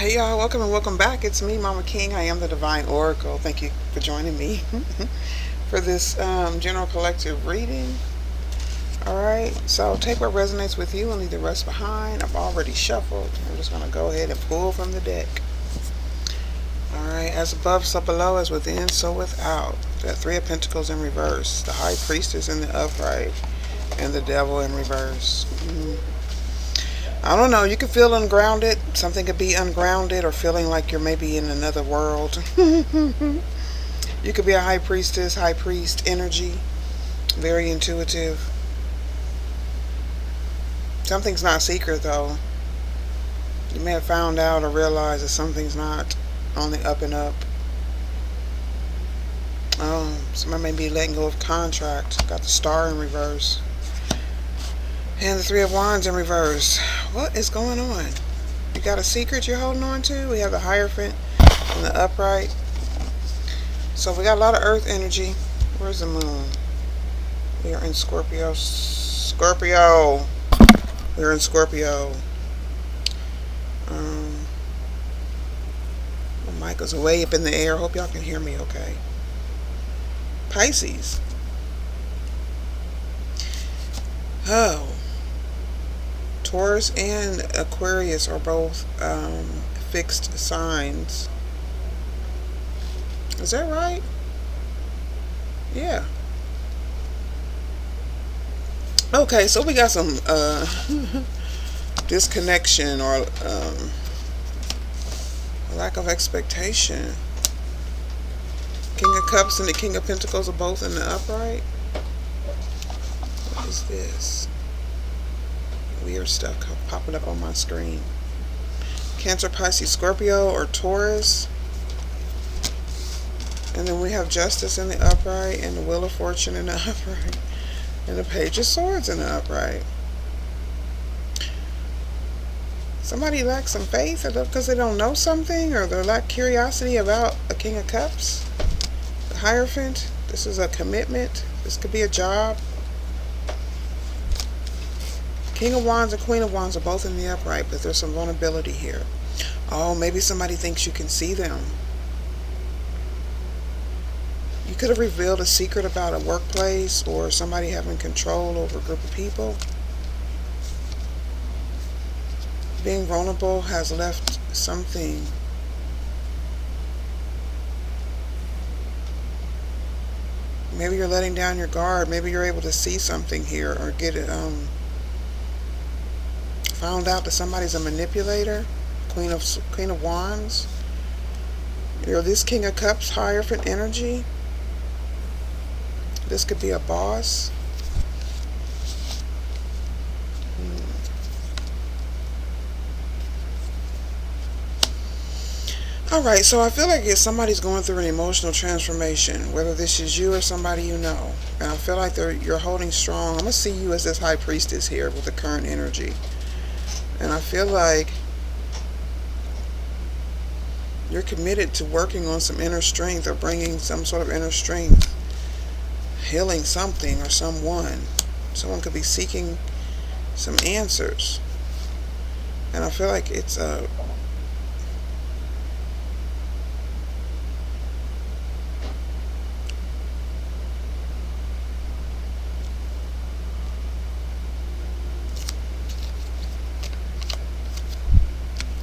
Hey y'all, welcome and welcome back. It's me, Mama King. I am the Divine Oracle. Thank you for joining me for this general collective reading. Alright, so take what resonates with you and leave the rest behind. I've already shuffled. I'm just going to go ahead and pull from the deck. Alright, as above, so below, as within, so without. The Three of Pentacles in reverse, the High Priestess in the upright, and the Devil in reverse. I don't know, you could feel ungrounded. Something could be ungrounded or feeling like you're maybe in another world. You could be a high priestess, high priest energy. Very intuitive. Something's not secret though. You may have found out or realized that something's not on the up and up. Somebody may be letting go of contract. Got the Star in reverse. And the Three of Wands in reverse. What is going on? You got a secret you're holding on to? We have the Hierophant and the upright. So we got a lot of earth energy. Where's the moon? We are in Scorpio. Scorpio. We're in Scorpio. My mic is way up in the air. Hope y'all can hear me okay. Pisces. Oh. Taurus and Aquarius are both fixed signs. Is that right? Yeah. Okay, so we got some disconnection or lack of expectation. King of Cups and the King of Pentacles are both in the upright. What is this? Weird stuff popping up on my screen. Cancer, Pisces, Scorpio, or Taurus. And then we have Justice in the upright, and the Wheel of Fortune in the upright, and the Page of Swords in the upright. Somebody lacks some faith because they don't know something, or they lack curiosity about a King of Cups. The Hierophant, this is a commitment. This could be a job. King of Wands and Queen of Wands are both in the upright, but there's some vulnerability here. Oh, maybe somebody thinks you can see them. You could have revealed a secret about a workplace or somebody having control over a group of people. Being vulnerable has left something. Maybe you're letting down your guard. Maybe you're able to see something here or get it found out that somebody's a manipulator. Queen of Wands. You're this King of Cups, Hierophant energy. This could be a boss. Alright, so I feel like if somebody's going through an emotional transformation, whether this is you or somebody you know, and I feel like you're holding strong. I'm going to see you as this High Priestess here with the current energy. And I feel like you're committed to working on some inner strength or bringing some sort of inner strength, healing something or someone. Someone could be seeking some answers. And I feel like it's a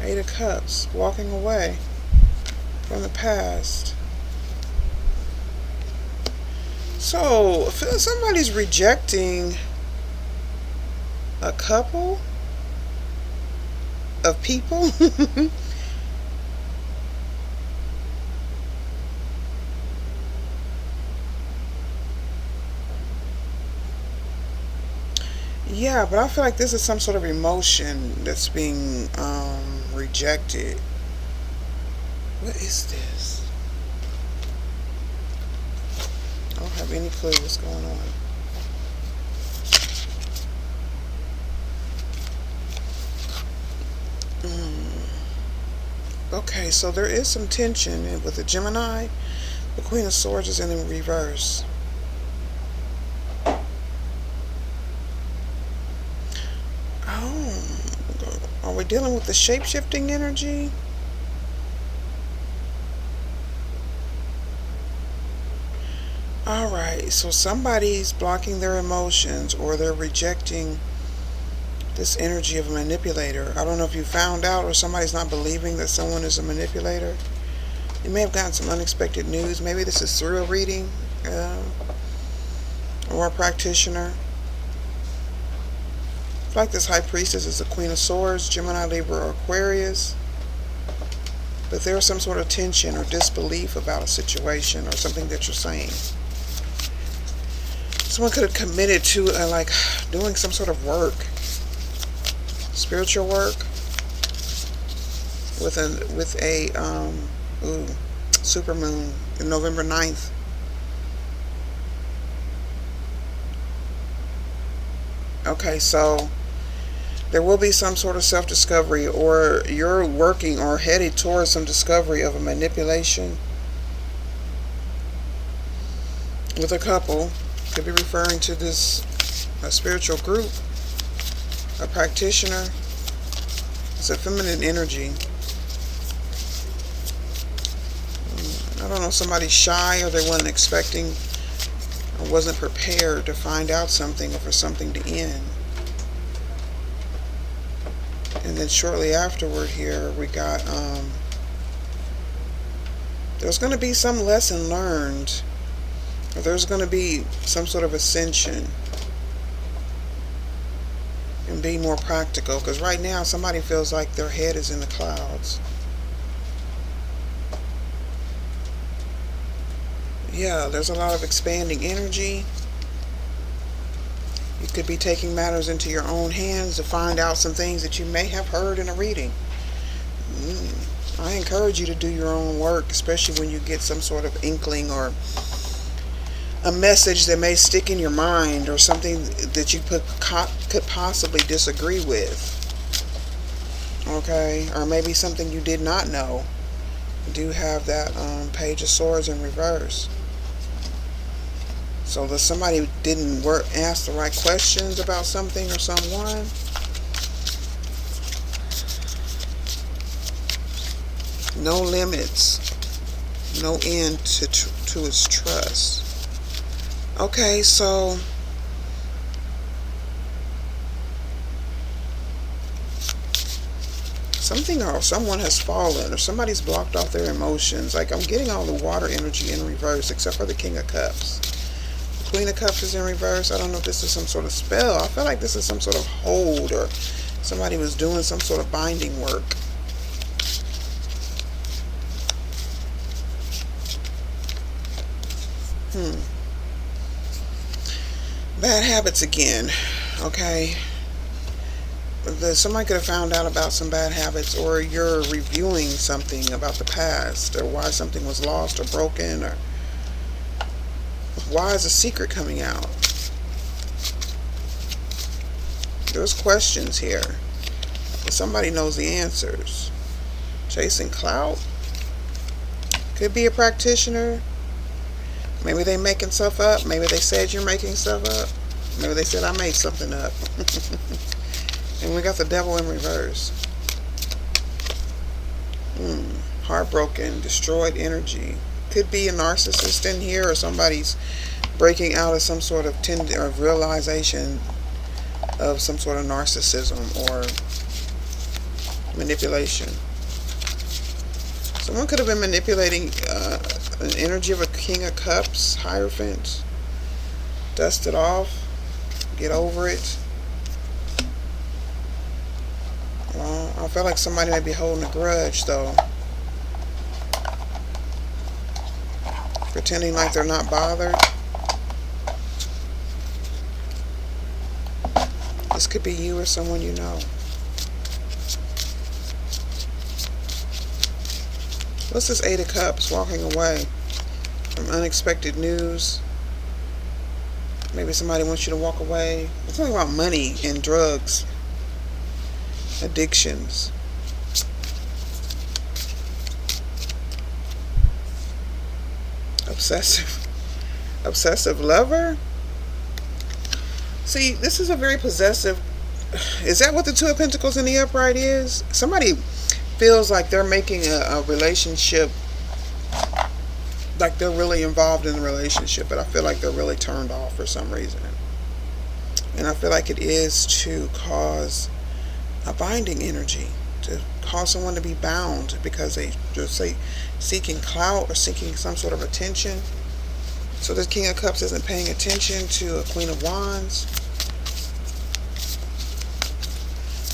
Eight of Cups, walking away from the past. So, I feel somebody's rejecting a couple of people. Yeah, but I feel like this is some sort of emotion that's being rejected. What is this? I don't have any clue what's going on. Okay, so there is some tension with the Gemini. The Queen of Swords is in the reverse. Oh, are we dealing with the shape-shifting energy? So somebody's blocking their emotions, or they're rejecting this energy of a manipulator. I don't know if you found out, or somebody's not believing that someone is a manipulator. You may have gotten some unexpected news. Maybe this is through a reading, or a practitioner. It's like this high priestess is the Queen of Swords, Gemini, Libra, or Aquarius. But there's some sort of tension or disbelief about a situation or something that you're saying. Someone could have committed to like doing some sort of work, spiritual work, with a super moon in November 9th. Okay, so there will be some sort of self-discovery, or you're working or headed towards some discovery of a manipulation with a couple. Could be referring to a spiritual group, a practitioner. It's a feminine energy. I don't know, somebody's shy, or they wasn't expecting or wasn't prepared to find out something, or for something to end. And then shortly afterward here, we got, there's going to be some lesson learned, or there's going to be some sort of ascension, and be more practical. Because right now, somebody feels like their head is in the clouds. Yeah, there's a lot of expanding energy. You could be taking matters into your own hands to find out some things that you may have heard in a reading. I encourage you to do your own work, especially when you get some sort of inkling or a message that may stick in your mind, or something that you could possibly disagree with. Okay? Or maybe something you did not know. You do have that Page of Swords in reverse. So that somebody didn't ask the right questions about something or someone. No limits. No end to its trust. Okay, so something or someone has fallen, or somebody's blocked off their emotions. Like, I'm getting all the water energy in reverse, except for the King of Cups. Queen of Cups is in reverse. I don't know if this is some sort of spell. I feel like this is some sort of hold, or somebody was doing some sort of binding work. Bad habits again. Okay. Somebody could have found out about some bad habits, or you're reviewing something about the past, or why something was lost or broken, or why is a secret coming out? There's questions here, but somebody knows the answers. Chasing clout. Could be a practitioner. Maybe they making stuff up. Maybe they said you're making stuff up. Maybe they said I made something up. And we got the Devil in reverse. Heartbroken, destroyed energy. Could be a narcissist in here, or somebody's breaking out of some sort of realization of some sort of narcissism or manipulation. Someone could have been manipulating an energy of a King of Cups, Hierophant. Dust it off. Get over it. Well, I feel like somebody might be holding a grudge, though. Pretending like they're not bothered. This could be you or someone you know. What's this Eight of Cups? Walking away from unexpected news. Maybe somebody wants you to walk away. It's something about money and drugs. Addictions. Obsessive lover. See, this is a very possessive. Is that what the Two of Pentacles in the upright is? Somebody feels like they're making a relationship like they're really involved in the relationship, but I feel like they're really turned off for some reason. And I feel like it is to cause a binding energy, to cause someone to be bound because they just say seeking clout or seeking some sort of attention. So this King of Cups isn't paying attention to a Queen of Wands.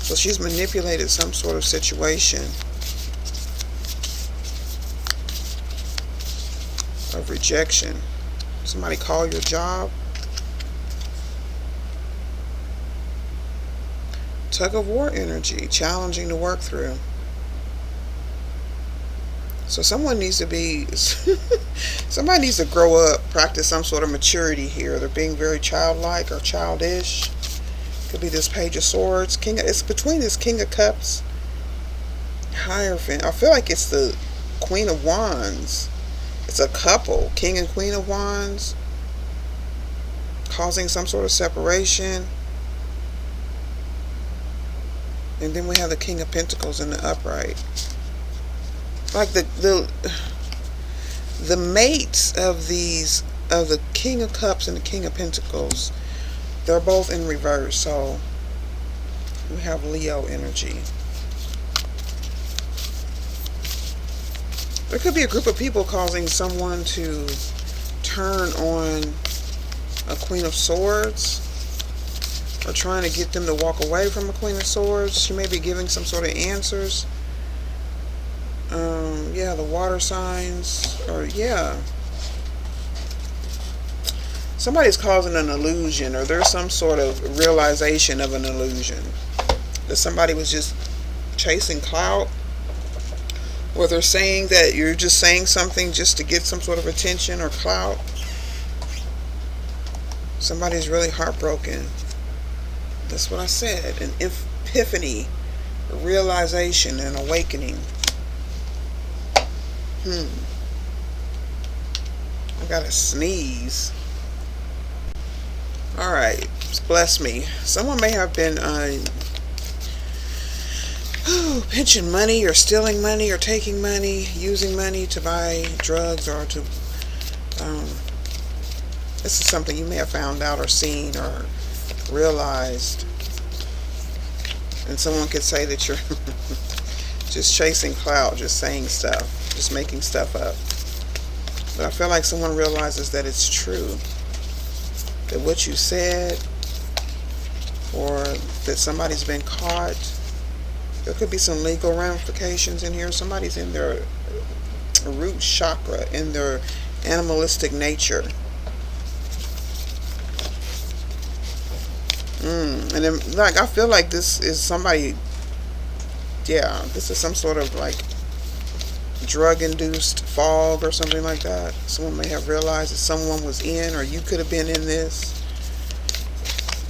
So she's manipulated some sort of situation of rejection. Somebody call your job. Tug of war energy, challenging to work through. So someone needs to be, somebody needs to grow up, practice some sort of maturity here. They're being very childlike or childish. Could be this Page of Swords. It's between this King of Cups, Hierophant. I feel like it's the Queen of Wands. It's a couple, King and Queen of Wands, causing some sort of separation. And then we have the King of Pentacles in the upright. Like the mates of the King of Cups and the King of Pentacles, they're both in reverse. So we have Leo energy. There could be a group of people causing someone to turn on a Queen of Swords, or trying to get them to walk away from a Queen of Swords. She may be giving some sort of answers. Yeah, the water signs, or yeah. Somebody's causing an illusion, or there's some sort of realization of an illusion. That somebody was just chasing clout, or they're saying that you're just saying something just to get some sort of attention or clout. Somebody's really heartbroken. That's what I said. An epiphany, a realization, an awakening. I gotta sneeze. Alright, bless me. Someone may have been pinching money or stealing money or taking money, using money to buy drugs or to this is something you may have found out or seen or realized. And someone could say that you're just chasing clout, just saying stuff, just making stuff up. But I feel like someone realizes that it's true. That what you said, or that somebody's been caught. There could be some legal ramifications in here. Somebody's in their root chakra, in their animalistic nature. And then, like, I feel like this is somebody, yeah, this is some sort of like drug-induced fog or something like that. Someone may have realized that someone was in, or you could have been in this.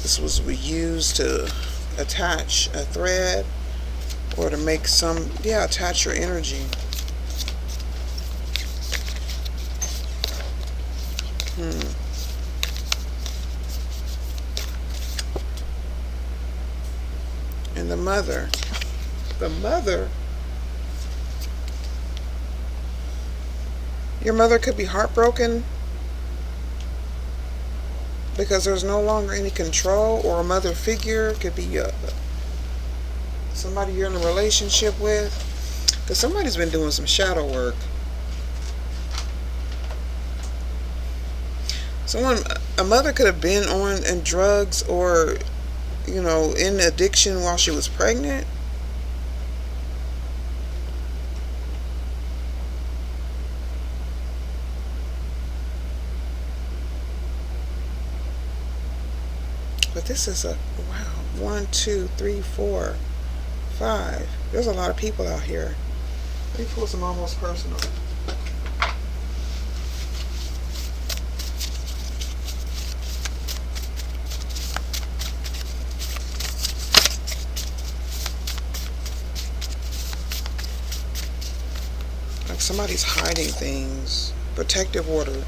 This was used to attach a thread, or to make some, yeah, attach your energy. And the mother. The mother. Your mother could be heartbroken because there's no longer any control, or a mother figure could be somebody you're in a relationship with, because somebody's been doing some shadow work. A mother could have been on in drugs, or you know, in addiction while she was pregnant. But this is a, wow, 1, 2, 3, 4, 5. There's a lot of people out here. Let me pull some almost personal. Like somebody's hiding things. Protective order.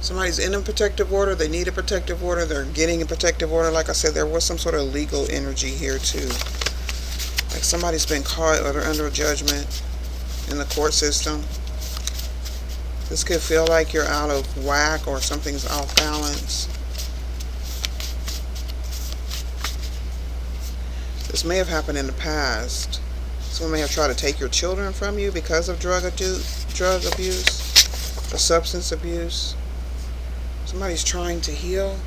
Somebody's in a protective order. They need a protective order. They're getting a protective order. Like I said, there was some sort of legal energy here too. Like somebody's been caught or they're under a judgment in the court system. This could feel like you're out of whack or something's off balance. This may have happened in the past. Someone may have tried to take your children from you because of drug abuse or substance abuse. Somebody's trying to heal.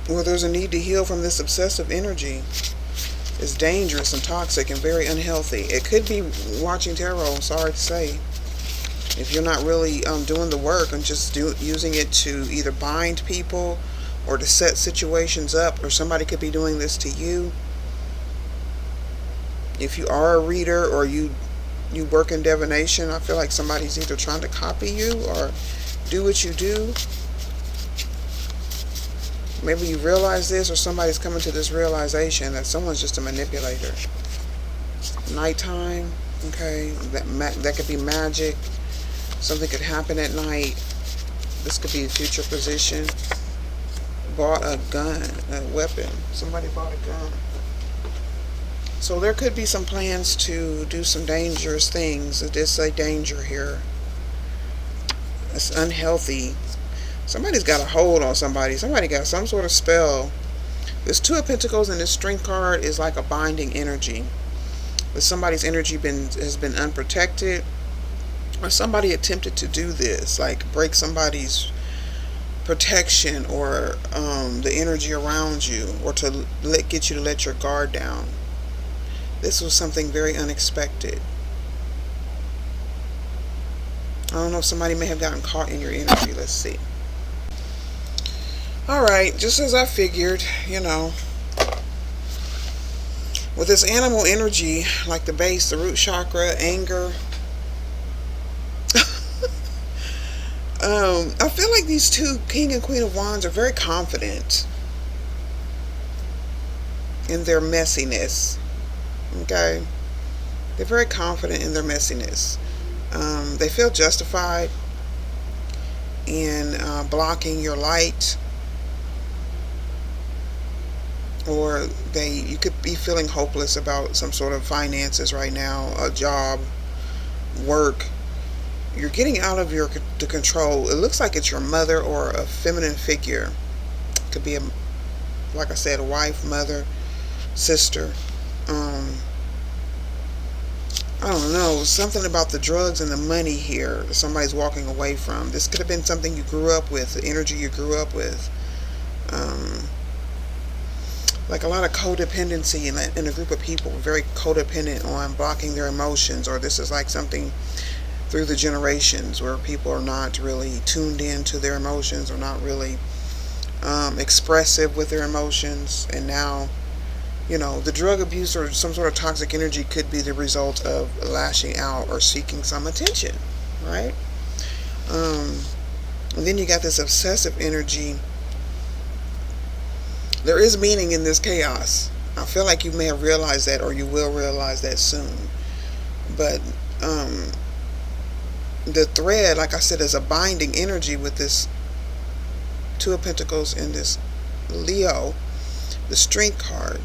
Well, there's a need to heal from this obsessive energy. It's dangerous and toxic and very unhealthy. It could be watching tarot, sorry to say. If you're not really doing the work and just using it to either bind people or to set situations up, or somebody could be doing this to you. If you are a reader or you work in divination, I feel like somebody's either trying to copy you or do what you do. Maybe you realize this, or somebody's coming to this realization that someone's just a manipulator. Nighttime, okay, that could be magic. Something could happen at night. This could be a future position. Bought a gun, a weapon. Somebody bought a gun. So there could be some plans to do some dangerous things. It did say danger here. It's unhealthy. Somebody's got a hold on somebody. Somebody got some sort of spell. This Two of Pentacles and this Strength card is like a binding energy. But somebody's energy has been unprotected, or somebody attempted to do this, like break somebody's protection or the energy around you, or to get you to let your guard down. This was something very unexpected. I don't know if somebody may have gotten caught in your energy. Let's see. Alright, just as I figured, you know, with this animal energy, like the base, the root chakra, anger, I feel like these two, King and Queen of Wands, are very confident in their messiness. Okay? They're very confident in their messiness. They feel justified in blocking your light. Or you could be feeling hopeless about some sort of finances right now, a job, work. You're getting out of the control. It looks like it's your mother or a feminine figure. It could be, like I said, a wife, mother, sister. I don't know. Something about the drugs and the money here that somebody's walking away from. This could have been something you grew up with, the energy you grew up with. Like a lot of codependency in a group of people, very codependent on blocking their emotions, or this is like something through the generations where people are not really tuned in to their emotions, or not really expressive with their emotions. And now, you know, the drug abuse or some sort of toxic energy could be the result of lashing out or seeking some attention, right? And then you got this obsessive energy. There is meaning in this chaos. I feel like you may have realized that, or you will realize that soon. But the thread, like I said, is a binding energy with this Two of Pentacles and this Leo, the Strength card.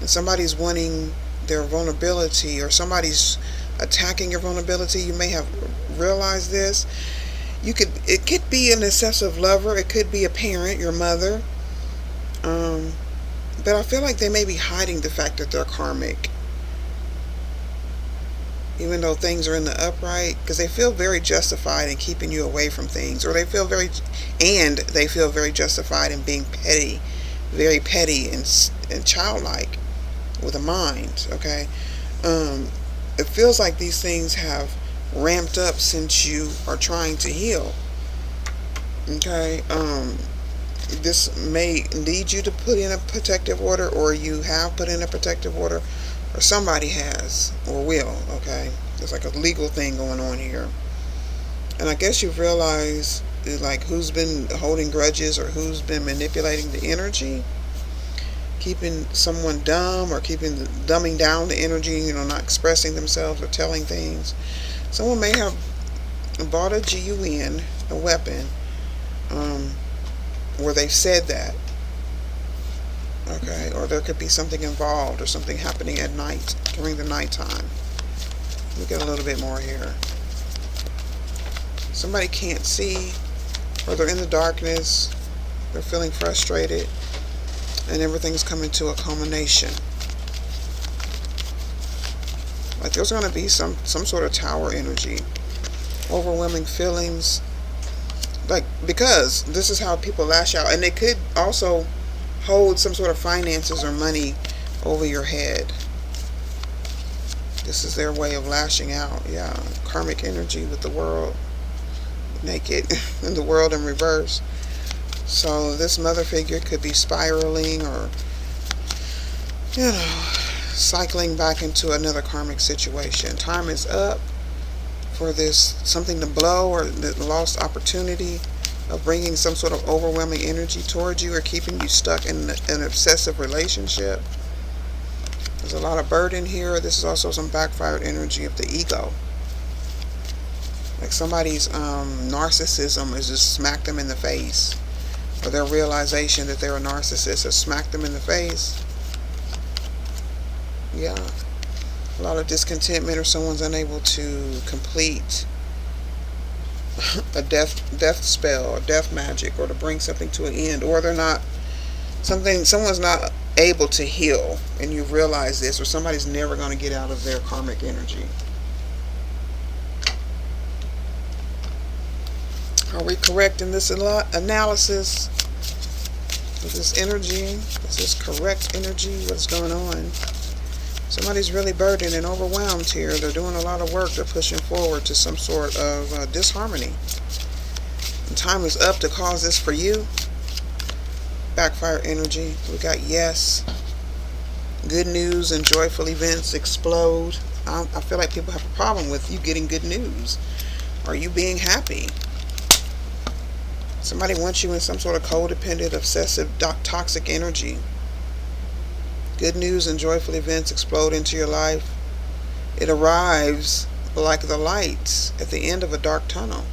And somebody's wanting their vulnerability, or somebody's attacking your vulnerability. You may have realized this. It could be an obsessive lover. It could be a parent, your mother. But I feel like they may be hiding the fact that they're karmic, even though things are in the upright, because they feel very justified in keeping you away from things, or they feel very justified in being petty, very petty and childlike with a mind. Okay, it feels like these things have ramped up since you are trying to heal. Okay, this may lead you to put in a protective order, or you have put in a protective order, or somebody has or will. Okay, there's like a legal thing going on here. And I guess you've realized like who's been holding grudges, or who's been manipulating the energy, keeping someone dumb, or dumbing down the energy, you know, not expressing themselves or telling things. Someone may have bought a gun, a weapon, where they've said that. Okay, or there could be something involved, or something happening at night, during the nighttime. We get a little bit more here. Somebody can't see, or they're in the darkness. They're feeling frustrated, and everything's coming to a culmination. Like there's going to be some sort of tower energy, overwhelming feelings. Like, because this is how people lash out, and they could also hold some sort of finances or money over your head. This is their way of lashing out. Yeah, karmic energy with the world naked and the world in reverse. So this mother figure could be spiraling, or cycling back into another karmic situation. Time is up for this something to blow, or the lost opportunity of bringing some sort of overwhelming energy towards you, or keeping you stuck in an obsessive relationship. There's a lot of burden here. This is also some backfired energy of the ego. Like somebody's narcissism has just smacked them in the face, or their realization that they're a narcissist has smacked them in the face. Yeah. A lot of discontentment, or someone's unable to complete a death spell or death magic, or to bring something to an end, or someone's not able to heal, and you realize this, or somebody's never going to get out of their karmic energy. Are we correct in this analysis? Is this energy? Is this correct energy? What's going on? Somebody's really burdened and overwhelmed here. They're doing a lot of work. They're pushing forward to some sort of disharmony. And time is up to cause this for you. Backfire energy. We got yes. Good news and joyful events explode. I feel like people have a problem with you getting good news, or you being happy. Somebody wants you in some sort of codependent, obsessive, toxic energy. Good news and joyful events explode into your life. It arrives like the lights at the end of a dark tunnel.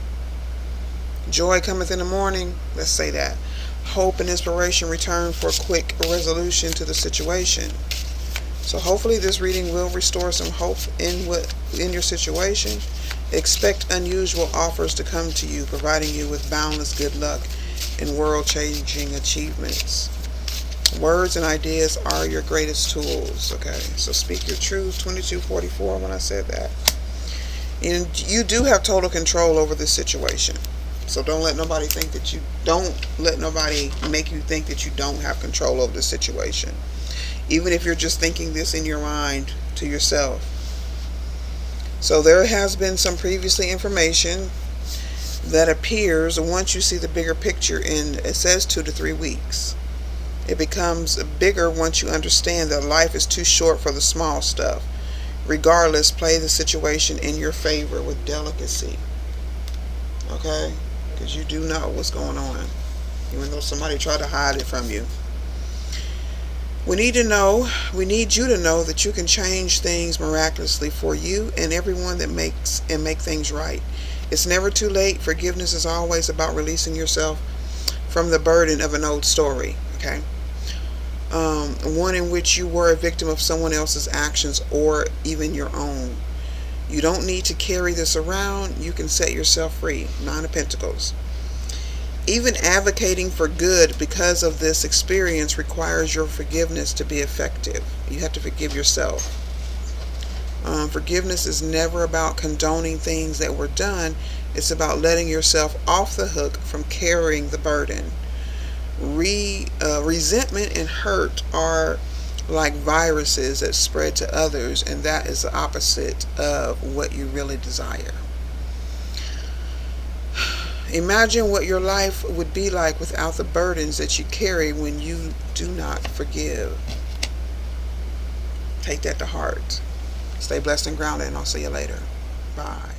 Joy cometh in the morning. Let's say that. Hope and inspiration return for a quick resolution to the situation. So hopefully this reading will restore some hope in your situation. Expect unusual offers to come to you, providing you with boundless good luck and world-changing achievements. Words and ideas are your greatest tools. Okay, so speak your truth. 2244 when I said that. And you do have total control over this situation. So don't let nobody make you think that you don't have control over the situation. Even if you're just thinking this in your mind to yourself. So there has been some previously information that appears once you see the bigger picture in, it says 2 to 3 weeks. It becomes bigger once you understand that life is too short for the small stuff. Regardless, play the situation in your favor with delicacy. Okay? Because you do know what's going on, even though somebody tried to hide it from you. We need you to know that you can change things miraculously for you and everyone that make things right. It's never too late. Forgiveness is always about releasing yourself from the burden of an old story. Okay? One in which you were a victim of someone else's actions, or even your own. You don't need to carry this around. You can set yourself free. 9 of Pentacles. Even advocating for good because of this experience requires your forgiveness to be effective. You have to forgive yourself. Forgiveness is never about condoning things that were done. It's about letting yourself off the hook from carrying the burden. Resentment and hurt are like viruses that spread to others, and that is the opposite of what you really desire. Imagine what your life would be like without the burdens that you carry when you do not forgive. Take that to heart. Stay blessed and grounded, and I'll see you later. Bye.